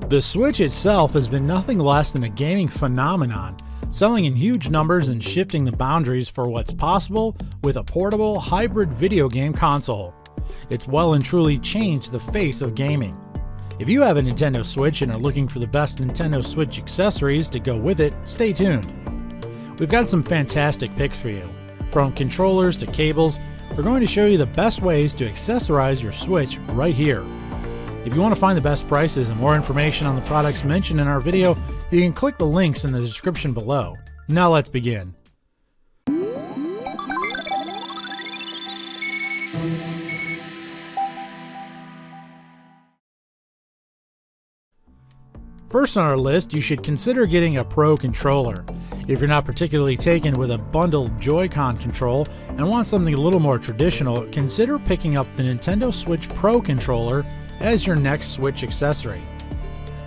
The Switch itself has been nothing less than a gaming phenomenon, selling in huge numbers and shifting the boundaries for what's possible with a portable, hybrid video game console. It's well and truly changed the face of gaming. If you have a Nintendo Switch and are looking for the best Nintendo Switch accessories to go with it, stay tuned. We've got some fantastic picks for you. From controllers to cables, we're going to show you the best ways to accessorize your Switch right here. If you want to find the best prices and more information on the products mentioned in our video, you can click the links in the description below. Now let's begin. First on our list, you should consider getting a Pro controller. If you're not particularly taken with a bundled Joy-Con control and want something a little more traditional, consider picking up the Nintendo Switch Pro controller as your next Switch accessory.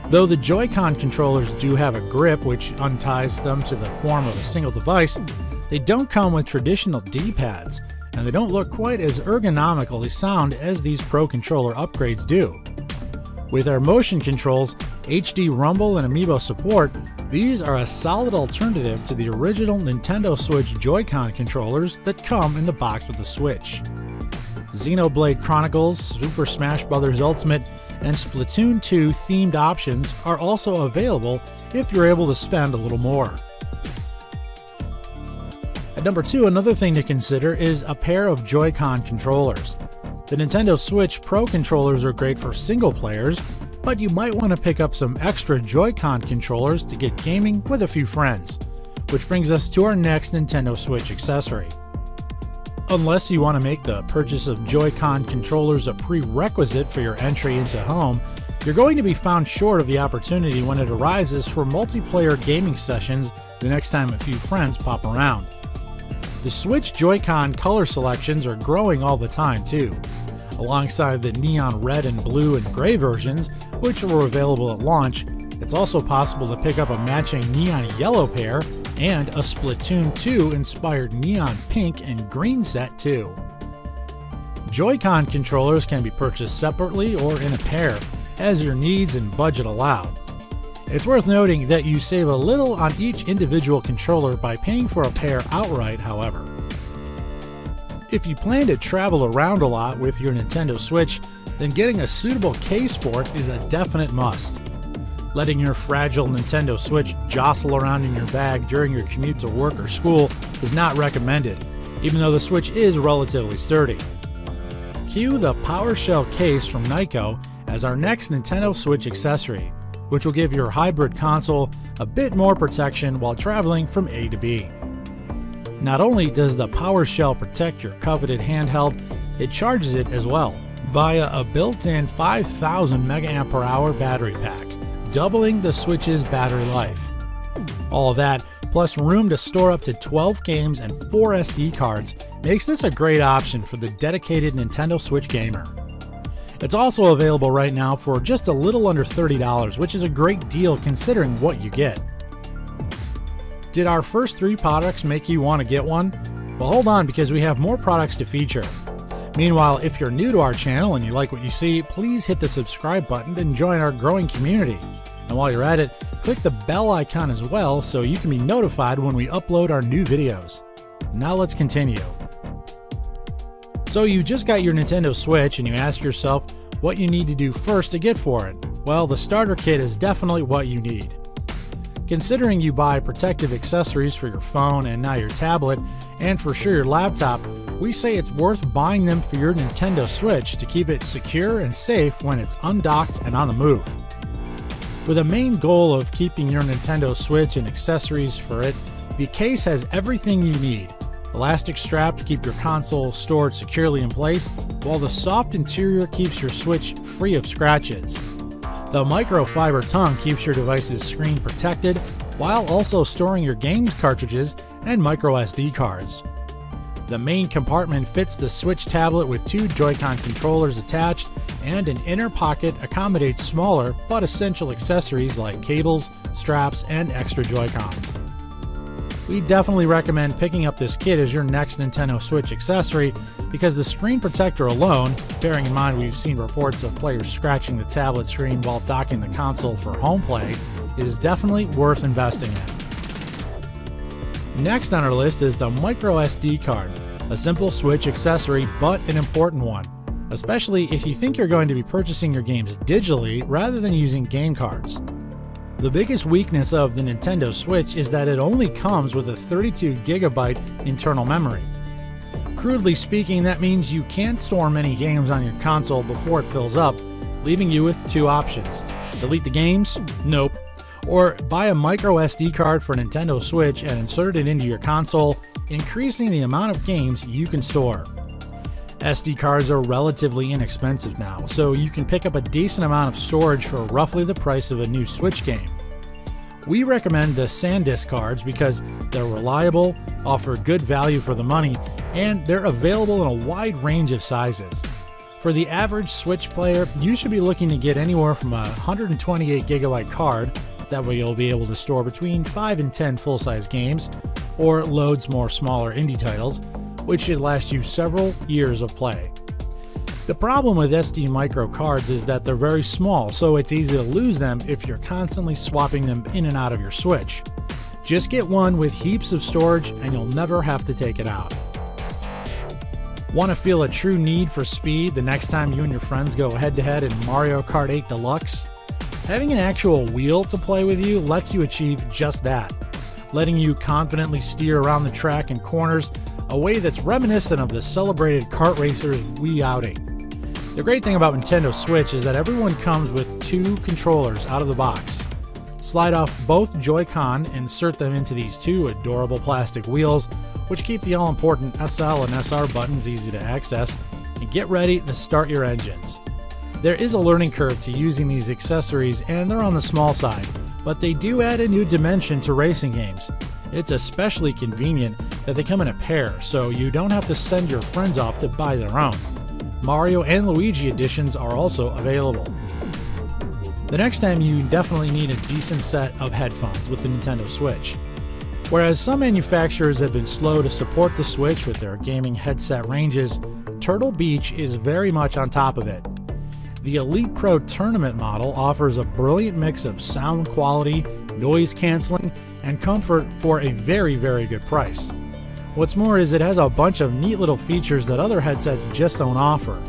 Though the Joy-Con controllers do have a grip which unties them to the form of a single device, they don't come with traditional D-pads, and they don't look quite as ergonomically sound as these Pro controller upgrades do. With our motion controls, HD Rumble and Amiibo support, these are a solid alternative to the original Nintendo Switch Joy-Con controllers that come in the box with the Switch. Xenoblade Chronicles, Super Smash Bros. Ultimate, and Splatoon 2 themed options are also available if you're able to spend a little more. At number 2, another thing to consider is a pair of Joy-Con controllers. The Nintendo Switch Pro controllers are great for single players, but you might want to pick up some extra Joy-Con controllers to get gaming with a few friends, which brings us to our next Nintendo Switch accessory. Unless you want to make the purchase of Joy-Con controllers a prerequisite for your entry into home, you're going to be found short of the opportunity when it arises for multiplayer gaming sessions the next time a few friends pop around. The Switch Joy-Con color selections are growing all the time too. Alongside the neon red and blue and gray versions, which were available at launch, it's also possible to pick up a matching neon yellow pair and a Splatoon 2 inspired neon pink and green set too. Joy-Con controllers can be purchased separately or in a pair, as your needs and budget allow. It's worth noting that you save a little on each individual controller by paying for a pair outright, however. If you plan to travel around a lot with your Nintendo Switch, then getting a suitable case for it is a definite must. Letting your fragile Nintendo Switch jostle around in your bag during your commute to work or school is not recommended, even though the Switch is relatively sturdy. Cue the PowerShell case from Nyko as our next Nintendo Switch accessory, which will give your hybrid console a bit more protection while traveling from A to B. Not only does the PowerShell protect your coveted handheld, it charges it as well via a built-in 5000 mAh battery pack, doubling the Switch's battery life. All of that, plus room to store up to 12 games and 4 SD cards, makes this a great option for the dedicated Nintendo Switch gamer. It's also available right now for just a little under $30, which is a great deal considering what you get. Did our first 3 products make you want to get one? Well, hold on, because we have more products to feature. Meanwhile, if you're new to our channel and you like what you see, please hit the subscribe button and join our growing community. And while you're at it, click the bell icon as well so you can be notified when we upload our new videos. Now let's continue. So you just got your Nintendo Switch and you ask yourself what you need to do first to get for it. Well, the starter kit is definitely what you need. Considering you buy protective accessories for your phone and now your tablet, and for sure your laptop, we say it's worth buying them for your Nintendo Switch to keep it secure and safe when it's undocked and on the move. With a main goal of keeping your Nintendo Switch and accessories for it, the case has everything you need. Elastic strap to keep your console stored securely in place, while the soft interior keeps your Switch free of scratches. The microfiber tongue keeps your device's screen protected, while also storing your games cartridges and microSD cards. The main compartment fits the Switch tablet with 2 Joy-Con controllers attached, and an inner pocket accommodates smaller but essential accessories like cables, straps, and extra Joy-Cons. we definitely recommend picking up this kit as your next Nintendo Switch accessory because the screen protector alone, bearing in mind we've seen reports of players scratching the tablet screen while docking the console for home play, is definitely worth investing in. Next on our list is the micro SD card, a simple Switch accessory but an important one, especially if you think you're going to be purchasing your games digitally rather than using game cards. The biggest weakness of the Nintendo Switch is that it only comes with a 32GB internal memory. Crudely speaking, that means you can't store many games on your console before it fills up, leaving you with two options: delete the games? Nope. Or buy a micro SD card for Nintendo Switch and insert it into your console, increasing the amount of games you can store. SD cards are relatively inexpensive now, so you can pick up a decent amount of storage for roughly the price of a new Switch game. We recommend the SanDisk cards because they're reliable, offer good value for the money, and they're available in a wide range of sizes. For the average Switch player, you should be looking to get anywhere from a 128GB card, that way you'll be able to store between 5 and 10 full-size games, or loads more smaller indie titles, which should last you several years of play. The problem with SD micro cards is that they're very small, so it's easy to lose them if you're constantly swapping them in and out of your Switch. Just get one with heaps of storage and you'll never have to take it out. Want to feel a true need for speed the next time you and your friends go head-to-head in Mario Kart 8 Deluxe? Having an actual wheel to play with you lets you achieve just that, letting you confidently steer around the track and corners a way that's reminiscent of the celebrated kart racers' Wii outing. The great thing about Nintendo Switch is that everyone comes with two controllers out of the box. Slide off both Joy-Con and insert them into these two adorable plastic wheels, which keep the all-important SL and SR buttons easy to access, and get ready to start your engines. There is a learning curve to using these accessories, and they're on the small side, but they do add a new dimension to racing games. It's especially convenient that they come in a pair, so you don't have to send your friends off to buy their own. Mario and Luigi editions are also available. The next time you definitely need a decent set of headphones with the Nintendo Switch. Whereas some manufacturers have been slow to support the Switch with their gaming headset ranges, Turtle Beach is very much on top of it. The Elite Pro Tournament model offers a brilliant mix of sound quality, noise canceling, and comfort for a very good price. What's more is it has a bunch of neat little features that other headsets just don't offer,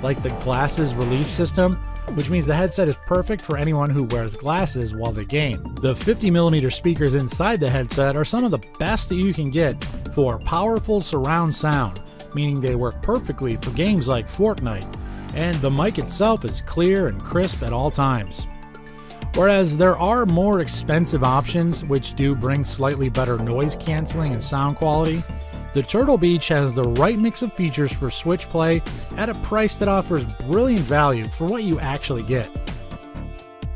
like the glasses relief system, which means the headset is perfect for anyone who wears glasses while they game. The 50mm speakers inside the headset are some of the best that you can get for powerful surround sound, meaning they work perfectly for games like Fortnite, and the mic itself is clear and crisp at all times. Whereas there are more expensive options which do bring slightly better noise canceling and sound quality, the Turtle Beach has the right mix of features for Switch play at a price that offers brilliant value for what you actually get.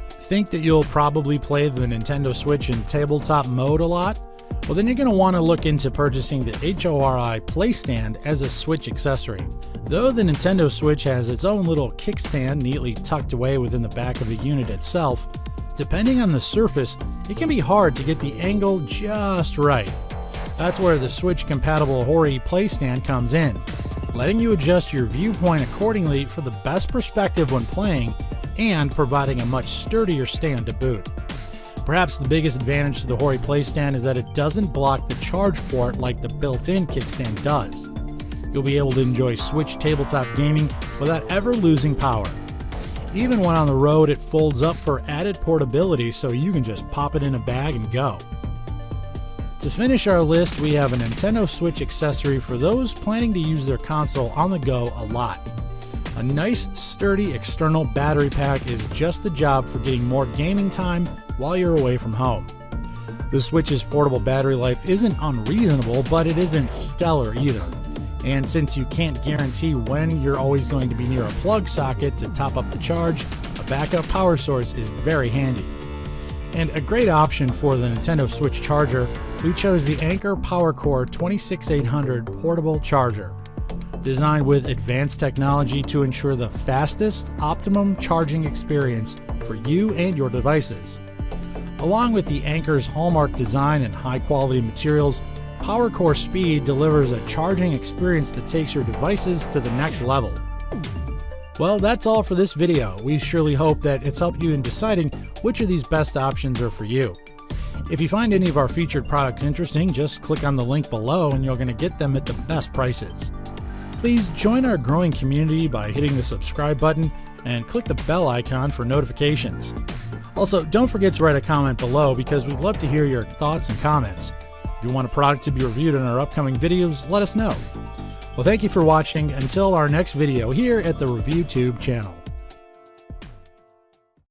Think that you'll probably play the Nintendo Switch in tabletop mode a lot? Well, then you're going to want to look into purchasing the HORI PlayStand as a Switch accessory. Though the Nintendo Switch has its own little kickstand neatly tucked away within the back of the unit itself, depending on the surface, it can be hard to get the angle just right. That's where the Switch-compatible Hori PlayStand comes in, letting you adjust your viewpoint accordingly for the best perspective when playing, and providing a much sturdier stand to boot. Perhaps the biggest advantage to the Hori PlayStand is that it doesn't block the charge port like the built-in kickstand does. You'll be able to enjoy Switch tabletop gaming without ever losing power. Even when on the road, it folds up for added portability so you can just pop it in a bag and go. To finish our list, we have a Nintendo Switch accessory for those planning to use their console on the go a lot. A nice, sturdy external battery pack is just the job for getting more gaming time while you're away from home. The Switch's portable battery life isn't unreasonable, but it isn't stellar either. And since you can't guarantee when you're always going to be near a plug socket to top up the charge, a backup power source is very handy. And a great option for the Nintendo Switch charger, we chose the Anker PowerCore 26800 portable charger, designed with advanced technology to ensure the fastest, optimum charging experience for you and your devices. Along with the Anker's hallmark design and high-quality materials, PowerCore Speed delivers a charging experience that takes your devices to the next level. Well, that's all for this video. We surely hope that it's helped you in deciding which of these best options are for you. If you find any of our featured products interesting, just click on the link below and you're going to get them at the best prices. Please join our growing community by hitting the subscribe button and click the bell icon for notifications. Also, don't forget to write a comment below because we'd love to hear your thoughts and comments. If you want a product to be reviewed in our upcoming videos, let us know. Well, thank you for watching. Until our next video here at the ReviewTube channel.